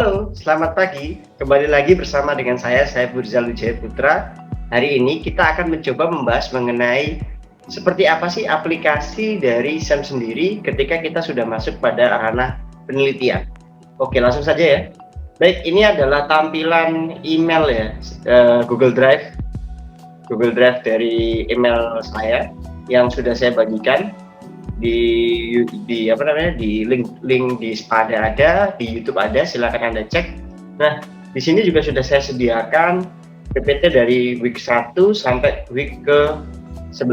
Halo, selamat pagi. Kembali lagi bersama dengan saya Burzal Wijaya Putra. Hari ini kita akan mencoba membahas mengenai seperti apa sih aplikasi dari SEM sendiri ketika kita sudah masuk pada ranah penelitian. Oke, langsung saja ya. Baik, ini adalah tampilan email ya, Google Drive. Google Drive dari email saya yang sudah saya bagikan di apa namanya, di link di Spada ada, di YouTube ada, silakan Anda cek. Nah, di sini juga sudah saya sediakan PPT dari week 1 sampai week ke 10.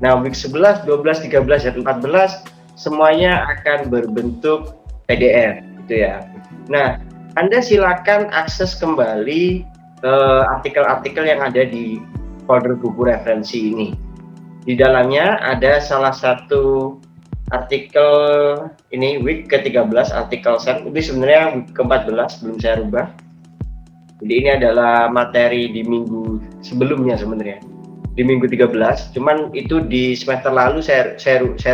Nah, week 11, 12, 13 dan 14 semuanya akan berbentuk PDF gitu ya. Nah, Anda silakan akses kembali ke artikel-artikel yang ada di folder buku referensi ini. Di dalamnya ada salah satu artikel ini week ke-13 artikel SEM, ini sebenarnya week ke-14 belum saya rubah. Jadi ini adalah materi di minggu sebelumnya sebenarnya. Di minggu 13, cuman itu di semester lalu saya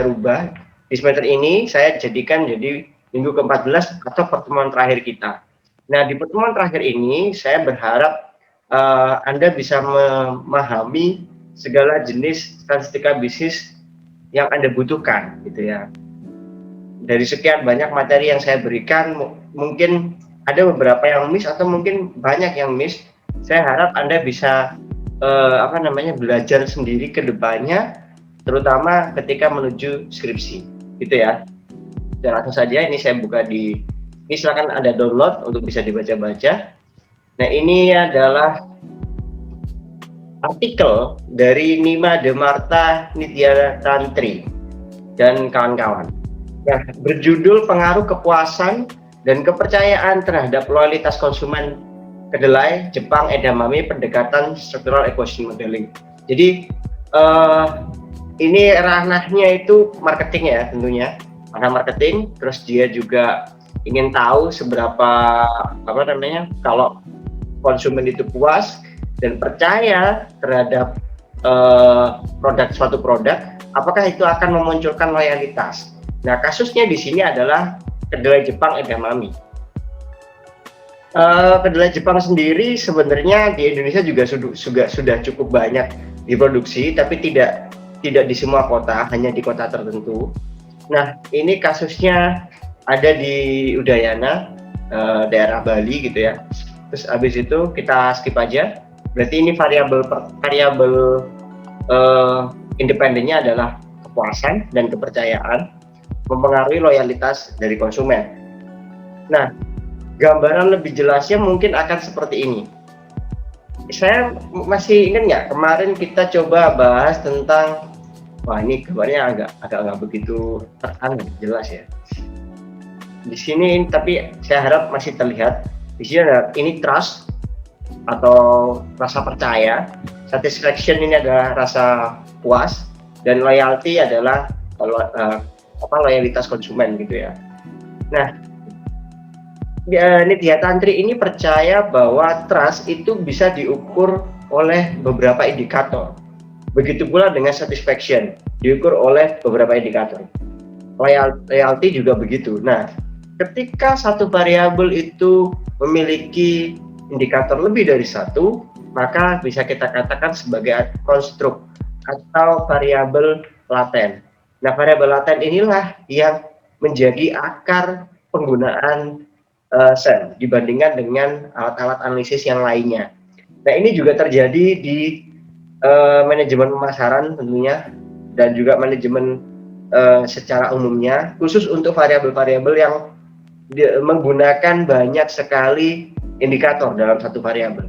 rubah. Di semester ini saya jadikan jadi minggu ke-14 atau pertemuan terakhir kita. Nah, di pertemuan terakhir ini saya berharap Anda bisa memahami segala jenis statistika bisnis yang Anda butuhkan gitu ya. Dari sekian banyak materi yang saya berikan, mungkin ada beberapa yang miss atau mungkin banyak yang miss. Saya harap Anda bisa belajar sendiri ke depannya, terutama ketika menuju skripsi gitu ya. Dan langsung saja ini saya buka ini silakan Anda download untuk bisa dibaca-baca. Nah, ini adalah artikel dari Nima Demarta Nitya Tantri dan kawan-kawan yang berjudul Pengaruh Kepuasan dan Kepercayaan Terhadap Loyalitas Konsumen Kedelai Jepang Edamame Pendekatan Structural Equation Modeling. Jadi ini ranahnya itu marketing ya, tentunya ranah marketing. Terus dia juga ingin tahu seberapa kalau konsumen itu puas dan percaya terhadap suatu produk, apakah itu akan memunculkan loyalitas. Nah, kasusnya di sini adalah kedelai Jepang edamame. Kedelai Jepang sendiri sebenarnya di Indonesia juga sudah cukup banyak diproduksi, tapi tidak di semua kota, hanya di kota tertentu. Nah, ini kasusnya ada di Udayana, daerah Bali gitu ya. Terus habis itu kita skip aja. Berarti ini variabel independennya adalah kepuasan dan kepercayaan mempengaruhi loyalitas dari konsumen. Nah, gambaran lebih jelasnya mungkin akan seperti ini. Saya masih ingat nggak kemarin kita coba bahas tentang, wah ini gambarnya agak nggak begitu terang jelas ya. Di sini tapi saya harap masih terlihat. Di sini ada ini trust atau rasa percaya, satisfaction ini adalah rasa puas, dan loyalty adalah loyalitas konsumen gitu ya. Nah, Nitya Tantri ini percaya bahwa trust itu bisa diukur oleh beberapa indikator. Begitu pula dengan satisfaction, diukur oleh beberapa indikator. Loyalty juga begitu. Nah, ketika satu variabel itu memiliki indikator lebih dari satu, maka bisa kita katakan sebagai konstruk atau variabel laten. Nah, variabel laten inilah yang menjadi akar penggunaan SEM dibandingkan dengan alat-alat analisis yang lainnya. Nah, ini juga terjadi di manajemen pemasaran tentunya, dan juga manajemen secara umumnya, khusus untuk variabel-variabel yang menggunakan banyak sekali indikator dalam satu variabel.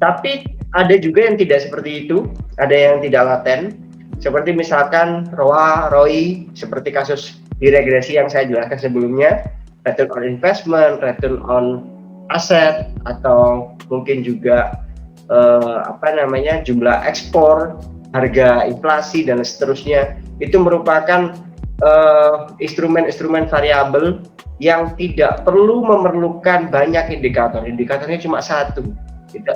Tapi ada juga yang tidak seperti itu, ada yang tidak laten, seperti misalkan ROA, ROI, seperti kasus di regresi yang saya jelaskan sebelumnya, return on investment, return on asset, atau mungkin juga jumlah ekspor, harga inflasi, dan seterusnya. Itu merupakan instrumen-instrumen variabel yang tidak perlu memerlukan banyak indikator. Indikatornya cuma satu,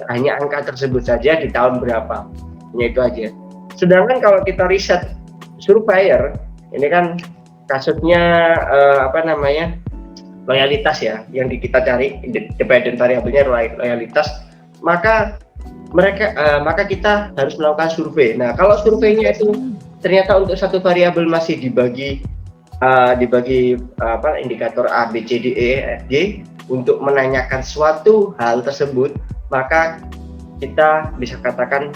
hanya angka tersebut saja di tahun berapa, hanya itu aja. Sedangkan kalau kita riset surveyor, ini kan kasusnya loyalitas ya, yang kita cari dependent variabelnya loyalitas, maka maka kita harus melakukan survei. Nah, kalau surveinya itu ternyata untuk satu variabel masih dibagi indikator A, B, C, D, E, F, G untuk menanyakan suatu hal tersebut, maka kita bisa katakan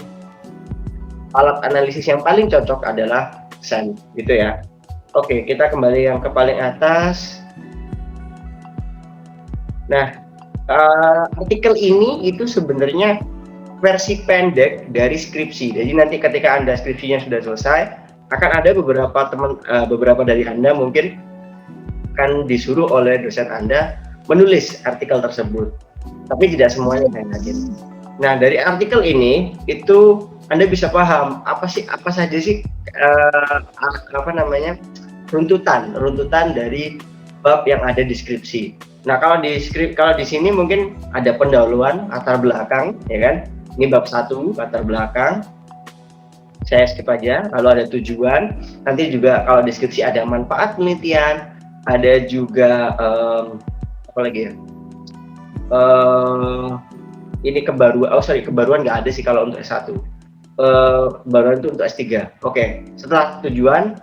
alat analisis yang paling cocok adalah SEM, gitu ya. Oke, kita kembali yang ke paling atas. Nah, artikel ini itu sebenarnya versi pendek dari skripsi. Jadi nanti ketika Anda skripsinya sudah selesai, akan ada beberapa dari Anda mungkin akan disuruh oleh dosen Anda menulis artikel tersebut. Tapi tidak semuanya, saya yakin. Nah, dari artikel ini itu Anda bisa paham apa saja sih runtutan dari bab yang ada di skripsi. Nah, kalau di sini mungkin ada pendahuluan, latar belakang, ya kan? Ini bab 1, latar belakang. Saya skip aja. Lalu ada tujuan. Nanti juga kalau deskripsi ada manfaat penelitian, ada juga apa lagi ya? Ini kebaruan nggak ada sih kalau untuk S1. Kebaruan itu untuk S3. Oke. Setelah tujuan,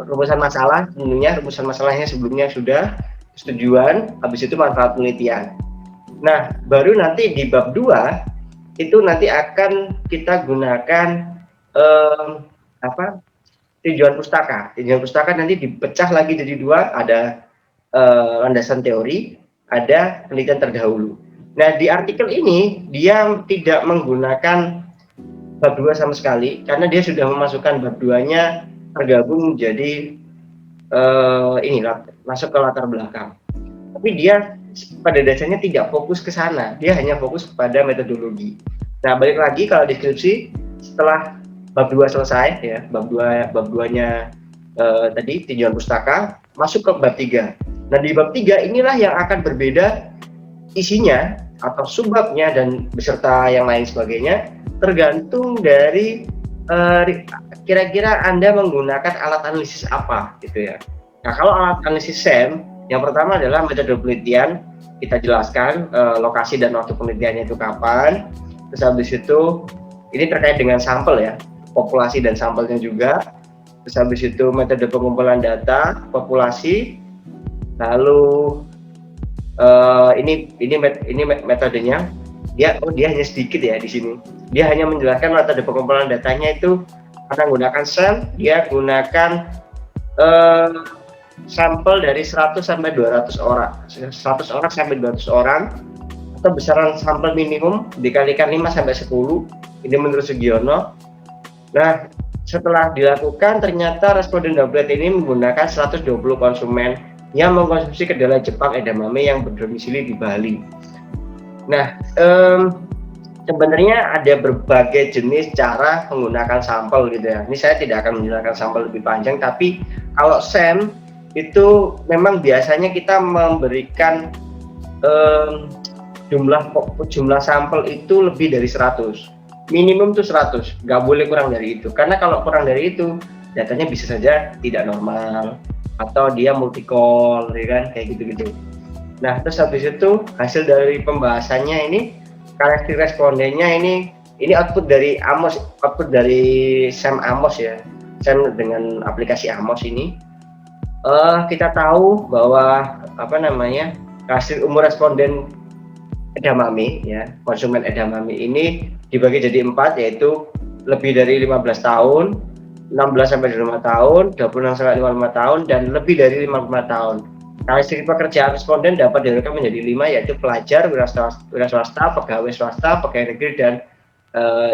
rumusan masalah, tentunya rumusan masalahnya sebelumnya sudah, tujuan, habis itu manfaat penelitian. Nah, baru nanti di bab 2 itu nanti akan kita gunakan tujuan pustaka. Tujuan pustaka nanti dipecah lagi jadi 2, ada landasan teori, ada penelitian terdahulu. Nah, di artikel ini dia tidak menggunakan bab 2 sama sekali karena dia sudah memasukkan bab 2-nya tergabung jadi masuk ke latar belakang. Tapi dia pada dasarnya tidak fokus ke sana, dia hanya fokus kepada metodologi. Nah, balik lagi kalau deskripsi setelah bab 2 selesai ya, bab 2-nya tadi tujuan pustaka, masuk ke bab 3. Nah, di bab 3 inilah yang akan berbeda isinya atau subbabnya dan beserta yang lain sebagainya, tergantung dari kira-kira Anda menggunakan alat analisis apa gitu ya. Nah, kalau alat analisis SEM, yang pertama adalah metode penelitian, kita jelaskan lokasi dan waktu penelitiannya itu kapan. Terus habis itu ini terkait dengan sampel ya, populasi dan sampelnya juga. Terus habis itu metode pengumpulan data populasi. Lalu ini metodenya. Dia hanya sedikit ya di sini. Dia hanya menjelaskan metode pengumpulan datanya itu karena menggunakan SEM, dia gunakan sampel dari 100 sampai 200 orang. 100 orang sampai 200 orang atau besaran sampel minimum dikalikan 5 sampai 10. Ini menurut Sugiono. Nah, setelah dilakukan ternyata responden doublet ini menggunakan 120 konsumen yang mengkonsumsi kedelai Jepang edamame yang berdomisili di Bali. Nah, sebenarnya ada berbagai jenis cara menggunakan sampel gitu ya. Ini saya tidak akan menjelaskan sampel lebih panjang, tapi kalau SEM itu memang biasanya kita memberikan jumlah sampel itu lebih dari 100. Minimum tuh 100, nggak boleh kurang dari itu. Karena kalau kurang dari itu, datanya bisa saja tidak normal atau dia multicol, ya kan, kayak gitu-gitu. Nah, terus habis itu hasil dari pembahasannya ini, karakteristik respondennya ini output dari Amos, output dari SEM Amos ya, SEM dengan aplikasi Amos ini. Kita tahu bahwa karakteristik umur responden edamame ya, konsumen edamame ini dibagi jadi 4, yaitu lebih dari 15 tahun, 16 sampai 25 tahun, 26 sampai 55 tahun, dan lebih dari 55 tahun. Karakteristik pekerjaan responden dapat diurutkan menjadi 5, yaitu pelajar, wira swasta, pegawai swasta, pegawai negeri, dan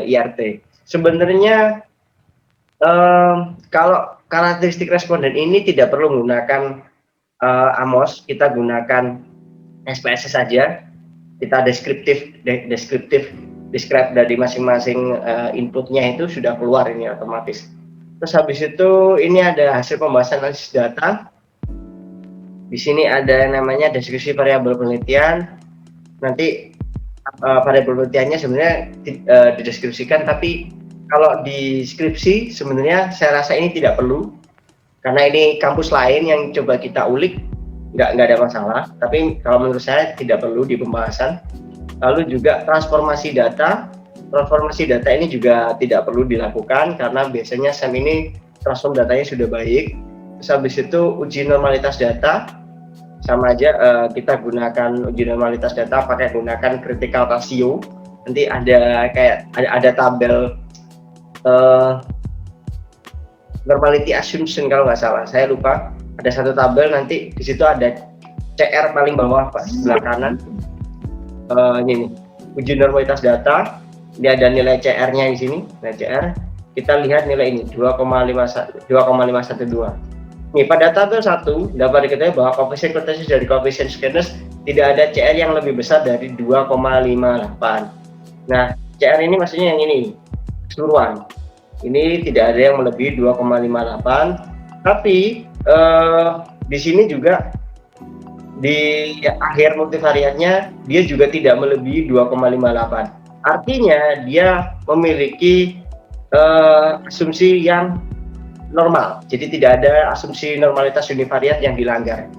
IRT. Sebenarnya kalau karakteristik responden ini tidak perlu menggunakan Amos, kita gunakan SPSS saja. Kita describe dari masing-masing inputnya itu sudah keluar ini otomatis. Terus habis itu ini ada hasil pembahasan analisis data. Di sini ada namanya deskripsi variabel penelitian. Nanti variabel penelitiannya sebenarnya dideskripsikan, tapi kalau di skripsi sebenarnya saya rasa ini tidak perlu karena ini kampus lain yang coba kita ulik. nggak ada masalah. Tapi kalau menurut saya tidak perlu di pembahasan. Lalu juga transformasi data ini juga tidak perlu dilakukan karena biasanya SEM ini transform datanya sudah baik. Terus habis itu uji normalitas data sama aja, kita gunakan uji normalitas data pakai gunakan critical ratio. Nanti ada kayak ada tabel normality assumption kalau nggak salah, saya lupa. Ada satu tabel, nanti di situ ada CR paling bawah Pak, sebelah kanan. Ini nih, uji normalitas data. Ini ada nilai CR-nya di sini, nilai CR. Kita lihat nilai ini 2,512. Nih, pada tabel 1 dapat diketahui bahwa koefisien kurtosis dari koefisien skenes tidak ada CR yang lebih besar dari 2,58. Nah, CR ini maksudnya yang ini, keseluruhan. Ini tidak ada yang melebihi 2,58. Tapi di sini juga di akhir multivariatnya dia juga tidak melebihi 2,58. Artinya dia memiliki asumsi yang normal. Jadi tidak ada asumsi normalitas univariat yang dilanggar.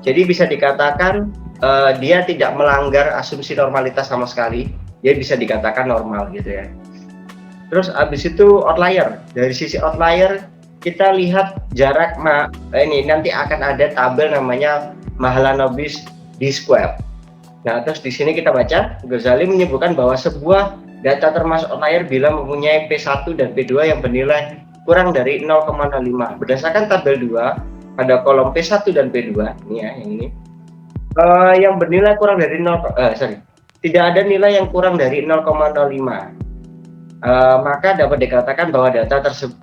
Jadi bisa dikatakan dia tidak melanggar asumsi normalitas sama sekali. Dia bisa dikatakan normal gitu ya. Terus habis itu outlier. Dari sisi outlier kita lihat jarak ini nanti akan ada tabel namanya Mahalanobis D-square. Nah, terus di sini kita baca Ghazali menyebutkan bahwa sebuah data termasuk outlier bila mempunyai P1 dan P2 yang bernilai kurang dari 0,05. Berdasarkan tabel 2 pada kolom P1 dan P2 ini ya, yang ini yang bernilai kurang dari tidak ada nilai yang kurang dari 0,05. Maka dapat dikatakan bahwa data tersebut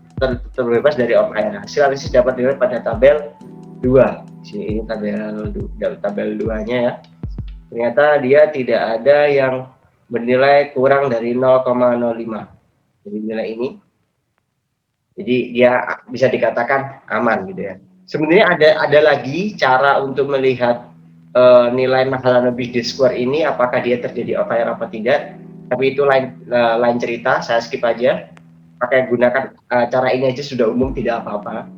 terbebas dari outlier. Hasil analisis dapat dilihat pada tabel 2. Ini tabel 2-nya ya. Ternyata dia tidak ada yang bernilai kurang dari 0,05. Jadi nilai ini. Jadi dia bisa dikatakan aman gitu ya. Sebenarnya ada lagi cara untuk melihat nilai Mahalanobis D-square ini apakah dia terjadi outlier apa tidak. Tapi itu lain cerita, saya skip aja. Pakai gunakan cara ini aja sudah umum, tidak apa-apa.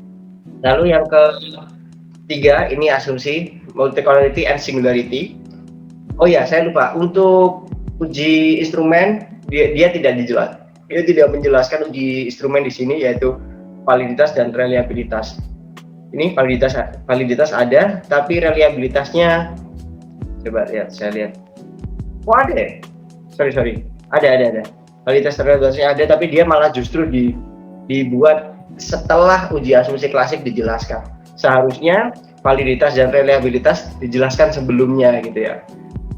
Lalu yang ketiga, ini asumsi multicollinearity and singularity. Oh ya, saya lupa. Untuk uji instrumen dia tidak dijelaskan. Dia tidak menjelaskan uji instrumen di sini, yaitu validitas dan reliabilitas. Ini validitas ada, tapi reliabilitasnya coba lihat, saya lihat. Oh ada ya? Sorry. Ada. Validitas reliabilitasnya ada, tapi dia malah justru dibuat setelah uji asumsi klasik dijelaskan. Seharusnya validitas dan reliabilitas dijelaskan sebelumnya gitu ya.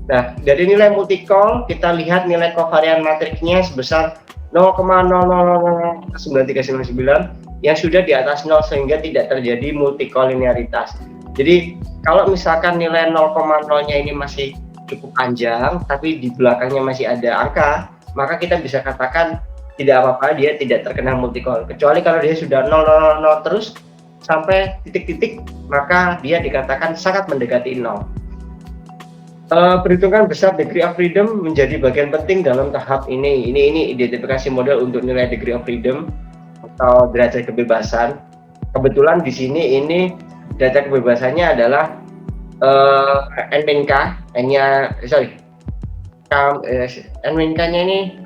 Nah, dari nilai multicol kita lihat nilai kovarian matriksnya sebesar 0,009399 yang sudah di atas 0 sehingga tidak terjadi multikolinearitas. Jadi kalau misalkan nilai 0,0-nya ini masih cukup panjang tapi di belakangnya masih ada angka, maka kita bisa katakan tidak apa-apa, dia tidak terkena multicol. Kecuali kalau dia sudah 0,00 terus sampai titik-titik, maka dia dikatakan sangat mendekati 0. Perhitungan besar degree of freedom menjadi bagian penting dalam tahap ini. Ini identifikasi model untuk nilai degree of freedom atau derajat kebebasan. Kebetulan di sini ini derajat kebebasannya adalah N-K, N-K-nya ini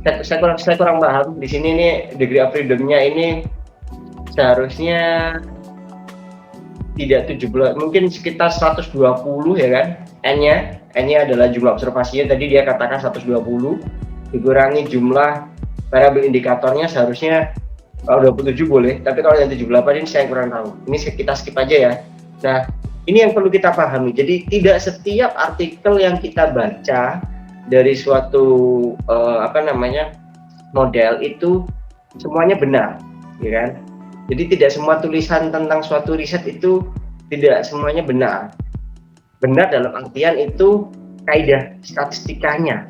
saya kurang paham. Di sini nih degree of freedom-nya ini seharusnya tidak 17, mungkin sekitar 120 ya kan. N-nya adalah jumlah observasinya, tadi dia katakan 120 dikurangi jumlah variabel indikatornya, seharusnya kalau 27 boleh, tapi kalau yang 78 ini saya kurang tahu. Ini kita skip aja ya. Nah, ini yang perlu kita pahami. Jadi tidak setiap artikel yang kita baca dari suatu model itu semuanya benar, ya kan? Jadi tidak semua tulisan tentang suatu riset itu tidak semuanya benar. Benar dalam artian itu kaidah statistikanya,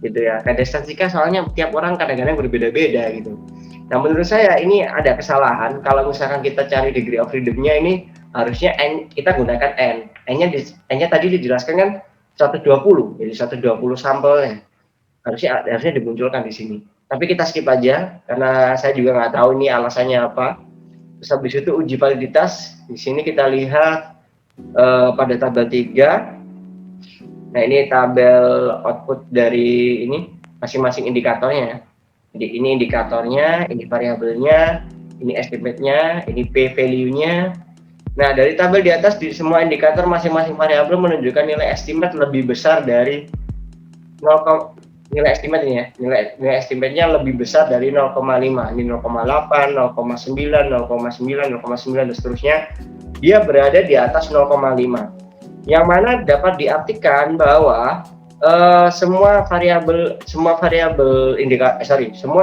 gitu ya. Kaidah statistika soalnya tiap orang kadang-kadang berbeda-beda gitu. Nah, menurut saya ini ada kesalahan kalau misalkan kita cari degree of freedom-nya ini harusnya kita gunakan N. N-nya tadi dijelaskan kan 120, jadi 120 sampelnya. Harusnya dimunculkan di sini. Tapi kita skip aja karena saya juga nggak tahu ini alasannya apa. Terus habis itu uji validitas. Di sini kita lihat pada tabel 3. Nah, ini tabel output dari ini masing-masing indikatornya. Jadi ini indikatornya, ini variabelnya, ini estimate-nya, ini p value-nya. Nah, dari tabel di atas di semua indikator masing-masing variabel menunjukkan nilai estimate lebih besar dari 0, nilai estimate ini ya. Nilai estimate-nya lebih besar dari 0,5. Ini 0,8, 0,9, 0,9, 0,9 dan seterusnya. Dia berada di atas 0,5. Yang mana dapat diartikan bahwa semua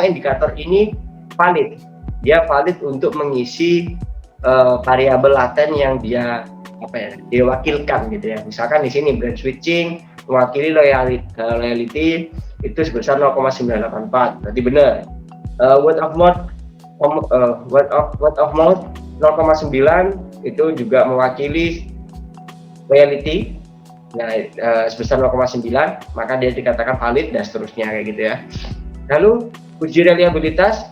indikator ini valid. Dia valid untuk mengisi variabel laten yang dia diwakilkan gitu ya. Misalkan di sini brand switching mewakili loyalty itu sebesar 0,984. Berarti benar. Word of mouth 0,9 itu juga mewakili loyalty. Nah, sebesar 0,9, maka dia dikatakan valid dan seterusnya kayak gitu ya. Lalu uji reliabilitas,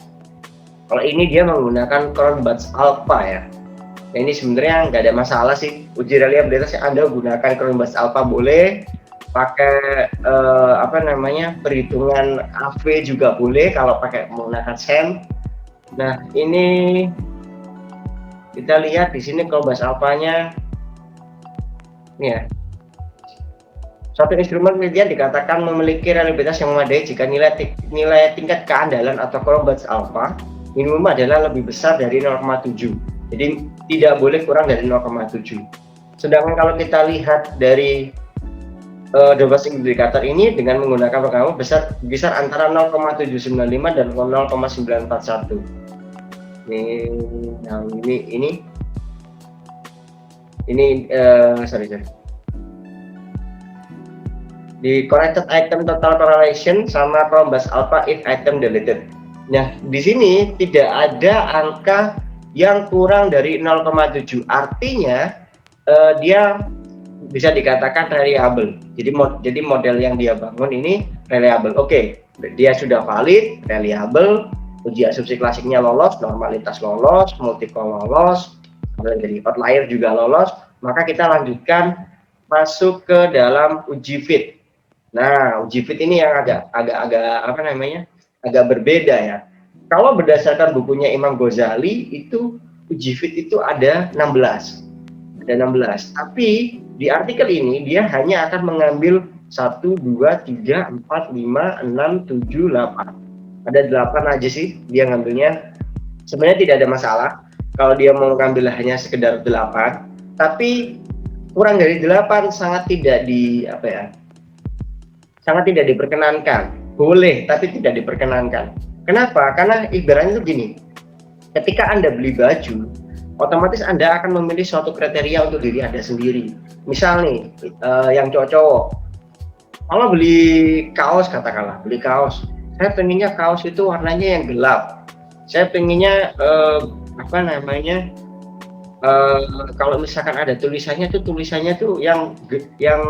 kalau ini dia menggunakan Cronbach's Alpha ya. Nah, ini sebenarnya nggak ada masalah sih. Uji reliabilitas yang Anda gunakan Cronbach's Alpha boleh, pakai perhitungan AV juga boleh kalau pakai menggunakan SEM. Nah, ini kita lihat di sini Cronbach's Alpha-nya ini ya. Suatu instrumen penelitian dikatakan memiliki reliabilitas yang memadai jika nilai tingkat keandalan atau Cronbach's Alpha minimum adalah lebih besar dari 0,7. Jadi tidak boleh kurang dari 0,7. Sedangkan kalau kita lihat dari 12 indikator ini dengan menggunakan program besar antara 0,795 dan 0,941. Sorry. Di corrected item total correlation sama Cronbach's Alpha if item deleted. Nah, di sini tidak ada angka yang kurang dari 0,7. Artinya dia bisa dikatakan reliable. Jadi model yang dia bangun ini reliable. Oke, dia sudah valid, reliable, uji asumsi klasiknya lolos, normalitas lolos, multiple lolos, dari outlier juga lolos. Maka kita lanjutkan masuk ke dalam uji fit. Nah, uji fit ini yang agak berbeda ya. Kalau berdasarkan bukunya Imam Ghazali itu uji fit itu ada 16. Tapi di artikel ini dia hanya akan mengambil 1, 2, 3, 4, 5, 6, 7, 8. Ada 8 aja sih dia ngambilnya. Sebenarnya tidak ada masalah kalau dia mau ngambil hanya sekedar 8. Tapi kurang dari 8 sangat tidak diperkenankan. Boleh, tapi tidak diperkenankan. Kenapa? Karena ibaratnya itu gini. Ketika Anda beli baju, otomatis Anda akan memilih suatu kriteria untuk diri Anda sendiri. Misal nih, yang cowok-cowok, kalau beli kaos, saya pengennya kaos itu warnanya yang gelap. Saya pengennya kalau misalkan ada tulisannya tuh yang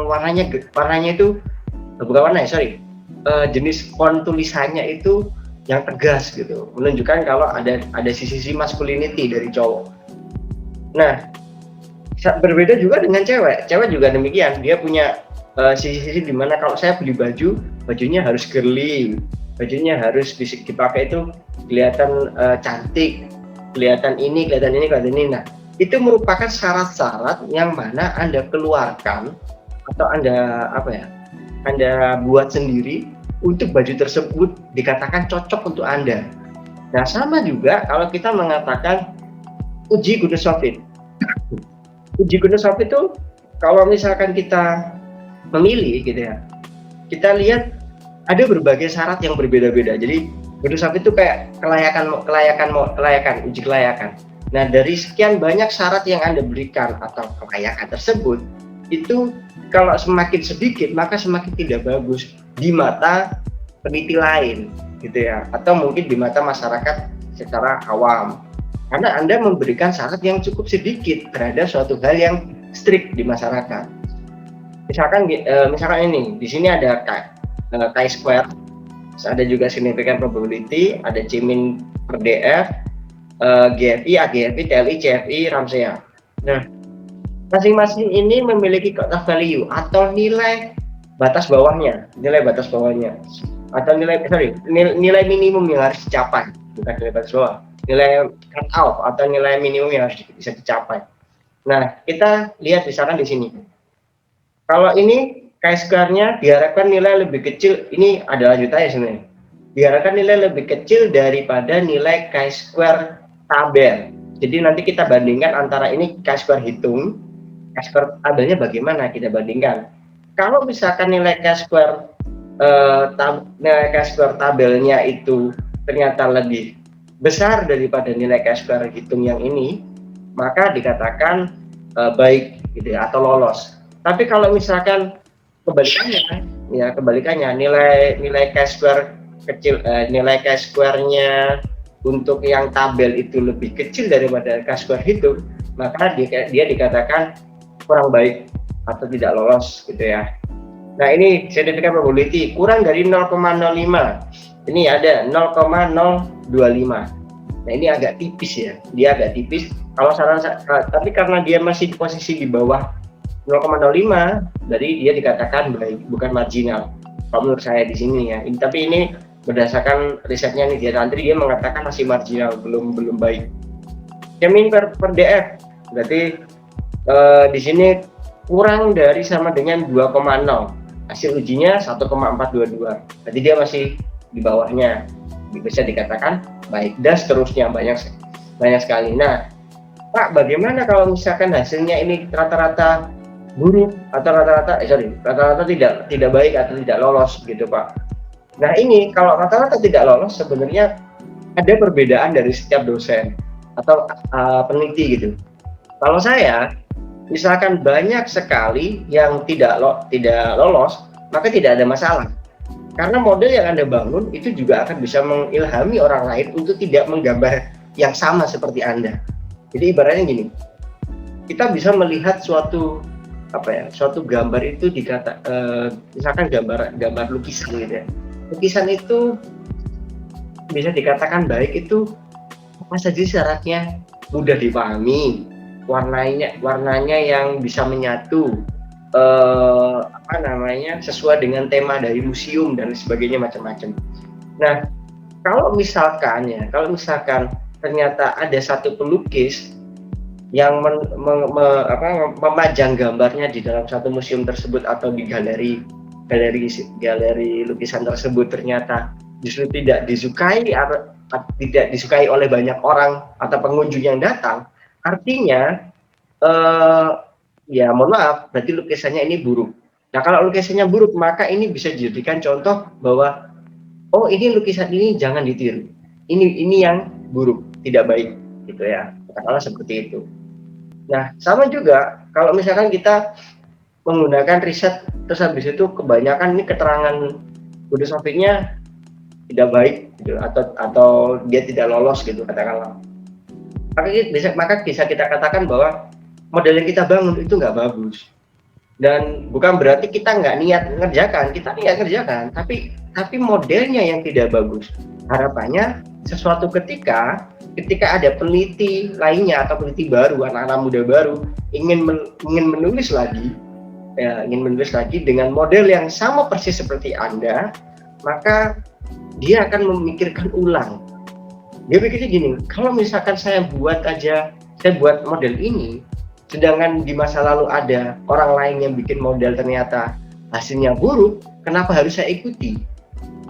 warnanya itu bukan warna ya, jenis font tulisannya itu yang tegas gitu, menunjukkan kalau ada sisi masculinity dari cowok. Nah, berbeda juga dengan cewek juga demikian, dia punya sisi-sisi dimana kalau saya beli bajunya harus girly, bajunya harus dipakai itu kelihatan cantik, kelihatan ini. Nah, itu merupakan syarat-syarat yang mana Anda keluarkan atau Anda buat sendiri untuk baju tersebut dikatakan cocok untuk Anda. Nah, sama juga kalau kita mengatakan uji goodness of fit. Uji goodness of fit itu kalau misalkan kita memilih gitu ya, kita lihat ada berbagai syarat yang berbeda-beda. Jadi goodness of fit itu kayak uji kelayakan. Nah, dari sekian banyak syarat yang Anda berikan atau kelayakan tersebut, itu kalau semakin sedikit maka semakin tidak bagus di mata peneliti lain gitu ya, atau mungkin di mata masyarakat secara awam, karena Anda memberikan syarat yang cukup sedikit terhadap suatu hal yang strict di masyarakat. Misalkan ini di sini ada chi-square, ada juga significant probability, ada C-min per df, GFI, AGFI, TLI, CFI, Ramsea. Nah, masing-masing ini memiliki cut-off value atau nilai batas bawahnya, atau nilai minimum yang harus dicapai, bukan nilai batas bawah, nilai cut off atau nilai minimum yang harus bisa dicapai. Nah, kita lihat misalkan di sini. Kalau ini chi-square-nya diharapkan nilai lebih kecil, ini adalah lanjutannya sebenarnya. Diharapkan nilai lebih kecil daripada nilai chi-square tabel. Jadi nanti kita bandingkan antara ini chi-square hitung, chi-square tabelnya bagaimana kita bandingkan. Kalau misalkan nilai chi-square tabelnya itu ternyata lebih besar daripada nilai chi-square hitung yang ini, maka dikatakan baik gitu ya, atau lolos. Tapi kalau misalkan kebalikannya, nilai chi-square kecil, nilai chi-square-nya untuk yang tabel itu lebih kecil daripada chi-square hitung, maka dia dikatakan kurang baik atau tidak lolos gitu ya. Nah, ini significant probability kurang dari 0,05. Ini ada 0,025. Nah, ini agak tipis ya. Dia agak tipis. Kalau tapi karena dia masih di posisi di bawah 0,05, jadi dia dikatakan baik, bukan marginal. Kalau menurut saya di sini ya. Tapi ini berdasarkan risetnya nih, dia mengatakan masih marginal, belum baik. Min per DF berarti di sini kurang dari sama dengan 2,0. Hasil ujinya 1,422. Jadi dia masih di bawahnya. Bisa dikatakan baik, dan seterusnya banyak sekali. Nah, Pak, bagaimana kalau misalkan hasilnya ini rata-rata buruk atau rata-rata tidak baik atau tidak lolos gitu, Pak? Nah, ini kalau rata-rata tidak lolos sebenarnya ada perbedaan dari setiap dosen atau peneliti gitu. Kalau saya, misalkan banyak sekali yang tidak lolos, maka tidak ada masalah. Karena model yang Anda bangun itu juga akan bisa mengilhami orang lain untuk tidak menggambar yang sama seperti Anda. Jadi ibaratnya gini, kita bisa melihat suatu gambar itu misalkan gambar lukisan gitu ya. Lukisan itu bisa dikatakan baik itu apa saja syaratnya? Mudah dipahami, warnanya yang bisa menyatu, sesuai dengan tema dari museum dan sebagainya, macam-macam. Nah, kalau misalkan ternyata ada satu pelukis yang memajang gambarnya di dalam satu museum tersebut atau di galeri lukisan tersebut, ternyata justru tidak disukai oleh banyak orang atau pengunjung yang datang, artinya ya mohon maaf, berarti lukisannya ini buruk. Nah, kalau lukisannya buruk, maka ini bisa dijadikan contoh bahwa oh, ini lukisan ini jangan ditiru. Ini yang buruk, tidak baik gitu ya. Katakanlah seperti itu. Nah, sama juga kalau misalkan kita menggunakan riset terus habis itu kebanyakan ini keterangan filosofisnya tidak baik gitu, atau dia tidak lolos gitu katakanlah. Maka bisa kita katakan bahwa model yang kita bangun itu nggak bagus, dan bukan berarti kita nggak niat ngerjakan, tapi modelnya yang tidak bagus. Harapannya sesuatu ketika ada peneliti lainnya atau peneliti baru, anak-anak muda baru ingin menulis lagi dengan model yang sama persis seperti Anda, maka dia akan memikirkan ulang. Dia pikirnya gini, kalau misalkan saya buat model ini, sedangkan di masa lalu ada orang lain yang bikin model ternyata hasilnya buruk, kenapa harus saya ikuti?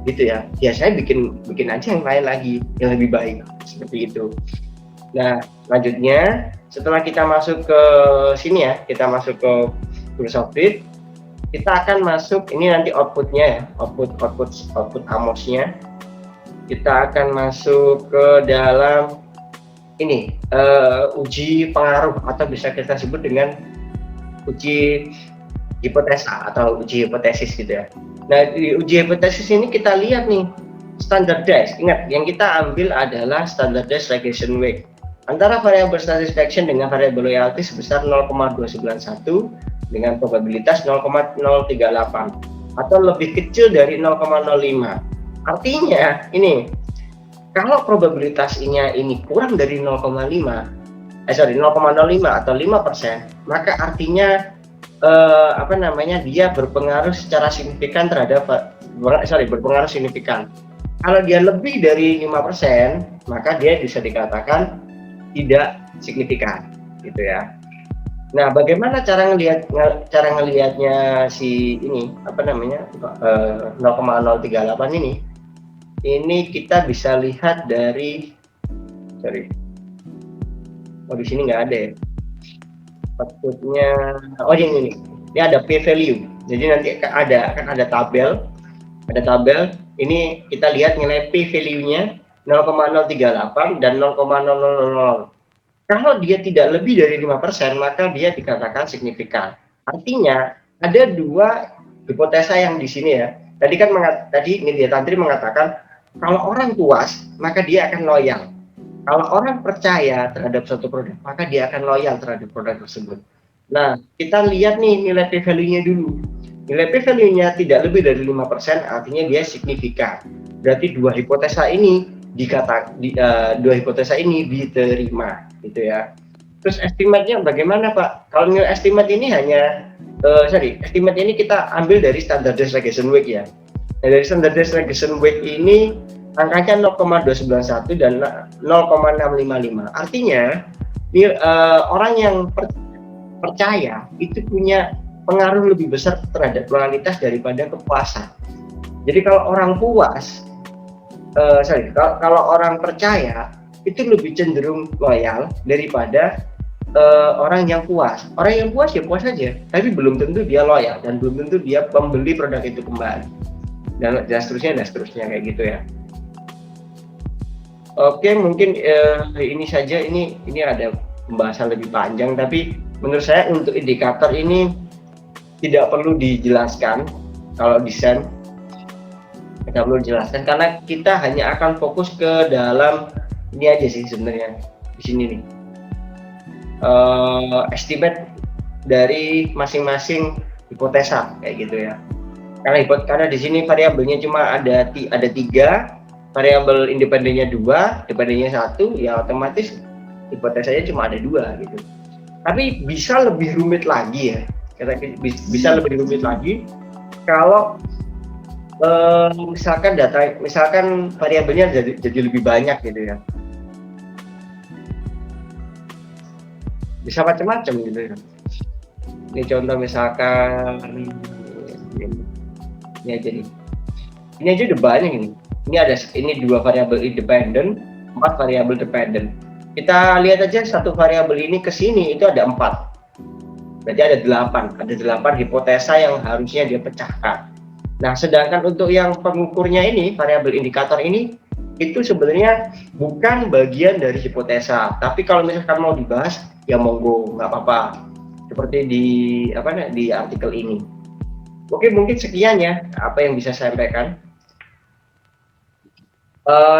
Gitu ya. Ya saya bikin aja yang lain lagi yang lebih baik, seperti itu. Nah, lanjutnya setelah kita masuk ke sini ya, kita masuk ke filosofis, kita akan masuk ini nanti outputnya ya, output Amos-nya. Kita akan masuk ke dalam ini uji pengaruh atau bisa kita sebut dengan uji hipotesa atau uji hipotesis gitu ya. Nah, di uji hipotesis ini kita lihat nih standardized. Ingat, yang kita ambil adalah standardized regression weight antara variabel satisfaction dengan variabel loyalty sebesar 0,291 dengan probabilitas 0,038 atau lebih kecil dari 0,05. Artinya ini Kalau probabilitasnya ini kurang dari 0,05 atau 5%, maka artinya apa namanya, dia berpengaruh secara signifikan terhadap berpengaruh signifikan. Kalau dia lebih dari 5%, maka dia bisa dikatakan tidak signifikan, gitu ya. Nah, bagaimana cara ngelihatnya si ini, apa namanya, 0,038 ini? Ini kita bisa lihat dari, sorry, oh di sini nggak ada ya. Maksudnya, oh ini ada p value. Jadi nanti akan ada tabel. Ini kita lihat nilai p value-nya 0,038 dan 0,0000. Kalau dia tidak lebih dari 5%, maka dia dikatakan signifikan. Artinya ada dua hipotesa yang di sini ya. Tadi Nidya Tantri mengatakan kalau orang puas maka dia akan loyal. Kalau orang percaya terhadap suatu produk, maka dia akan loyal terhadap produk tersebut. Nah, kita lihat nih nilai P value-nya dulu. Nilai P value-nya tidak lebih dari 5%, artinya dia signifikan. Berarti dua hipotesa ini diterima, gitu ya. Terus estimate-nya bagaimana, Pak? Kalau nilai estimate ini estimate ini kita ambil dari standardized regression weight ya. Nah, dari standardized regression weight ini angkanya 0,291 dan 0,655. Artinya orang yang percaya itu punya pengaruh lebih besar terhadap loyalitas daripada kepuasan. Jadi kalau orang puas, kalau orang percaya itu lebih cenderung loyal daripada orang yang puas. Orang yang puas ya puas saja, tapi belum tentu dia loyal dan belum tentu dia membeli produk itu kembali. Dan seterusnya kayak gitu ya. Oke, mungkin ini saja. Ini ada pembahasan lebih panjang, tapi menurut saya untuk indikator ini tidak perlu dijelaskan. Kalau desain tidak perlu dijelaskan karena kita hanya akan fokus ke dalam ini aja sih sebenarnya di sini nih. Estimate dari masing-masing hipotesa kayak gitu ya. Karena di sini variabelnya cuma ada 3. Variabel independennya 2, dependennya 1, ya otomatis hipotesanya cuma ada 2 gitu. Tapi bisa lebih rumit lagi ya. Bisa lebih rumit lagi kalau misalkan variabelnya jadi lebih banyak gitu ya. Bisa macam-macam gitu ya. Ini contoh misalkan ini aja nih. Ini aja udah banyak ini. Ini 2 variabel independen, 4 variabel dependent. Kita lihat aja satu variabel ini ke sini itu ada 4. Berarti ada 8. Ada 8 hipotesa yang harusnya dia pecahkan. Nah, sedangkan untuk yang pengukurnya ini, variabel indikator ini, itu sebenarnya bukan bagian dari hipotesa. Tapi kalau misalkan mau dibahas, ya monggo, nggak apa-apa. Seperti di artikel ini. Oke, mungkin sekian ya apa yang bisa saya sampaikan.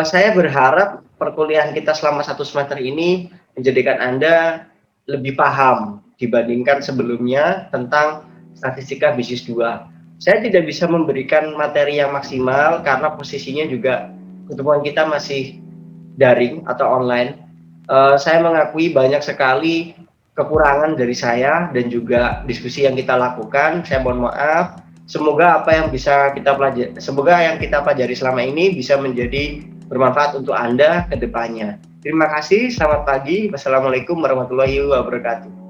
Saya berharap perkuliahan kita selama 1 semester ini menjadikan Anda lebih paham dibandingkan sebelumnya tentang statistika bisnis 2. Saya tidak bisa memberikan materi yang maksimal karena posisinya juga pertemuan kita masih daring atau online. Saya mengakui banyak sekali kekurangan dari saya dan juga diskusi yang kita lakukan. Saya mohon maaf. Semoga yang kita pelajari selama ini bisa menjadi bermanfaat untuk Anda ke depannya. Terima kasih, selamat pagi. Wassalamualaikum warahmatullahi wabarakatuh.